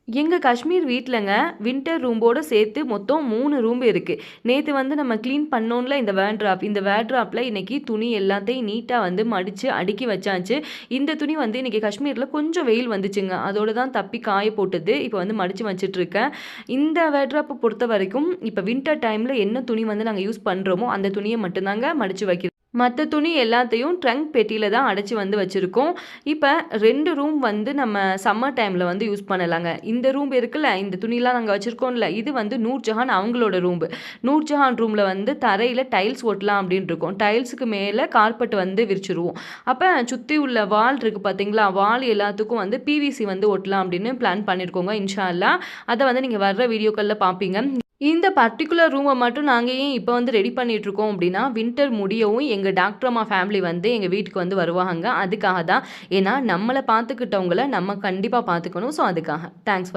எங்க காஷ்மீர் வீட்லங்க வின்டர் ரூம்போட சேர்த்து மொத்தம் 3 ரூம் இருக்கு. நேத்து வந்து நம்ம கிளீன் பண்ணோம்ல இந்த வேர்ட்ராப். இந்த வேர்ட்ராப்ல இன்னைக்கு துணி எல்லாத்தையும் நீட்டா வந்து மடிச்சு அடுக்கி வச்சாச்சு. இந்த துணி வந்து இன்னைக்கு காஷ்மீர்ல கொஞ்சம் வெயில் வந்துச்சுங்க. அதோட தான் தப்பி காய போட்டது. இப்ப வந்து மடிச்சு வச்சுட்டுருக்கேன். இந்த வேர்ட்ராப்ப பொறுத்தவரைக்கும் இப்ப வின்டர் டைம்ல என்ன துணி வந்து நாங்க யூஸ் பண்றோமோ, அந்த துணிய மட்டும் தாங்க மடிச்சு வைக்கிறோம். மத்த துணி எல்லாத்தையும் ட்ரங்க் பெட்டியில தான் அடைச்சு வந்து வச்சிருக்கோம். இப்ப 2 ரூம் வந்து நம்ம சம்மர் டைம்ல வந்து யூஸ் பண்ணலாங்க. இந்த ரூம் இருக்குல்ல, இந்த துணிலாம் நாங்க வச்சிருக்கோம்ல, இது வந்து நூர்ஜஹான் அவங்களோட ரூம். நூர்ஜஹான் ரூம்ல வந்து தரையில டைல்ஸ் ஒட்டலாம் அப்படின்னு இருக்கோம். டைல்ஸுக்கு மேல கார்பெட் வந்து விரிச்சிருவோம். அப்ப சுத்தி உள்ள வால் இருக்கு பார்த்தீங்களா, வால் எல்லாத்துக்கும் வந்து பிவிசி வந்து ஒட்டலாம் அப்படின்னு பிளான் பண்ணியிருக்கோங்க இன்ஷா அல்லாஹ். அத வந்து நீங்க வர்ற வீடியோக்கள்ல பார்ப்பீங்க. இந்த பர்ட்டிகுலர் ரூம மட்டும் நாங்க ஏன் இப்ப வந்து ரெடி பண்ணிட்டுருக்கோம் அப்டின்னா, வின்டர் முடியவும் எங்க டாக்டர் அம்மா ஃபேமிலி வந்து எங்க வீட்டுக்கு வந்து வருவாங்க. அதுக்காக தான். ஏன்னா, நம்மள பார்த்துக்கிட்டவங்கள நம்ம கண்டிப்பா பார்த்துக்கணும். ஸோ அதுக்காக. Thanks for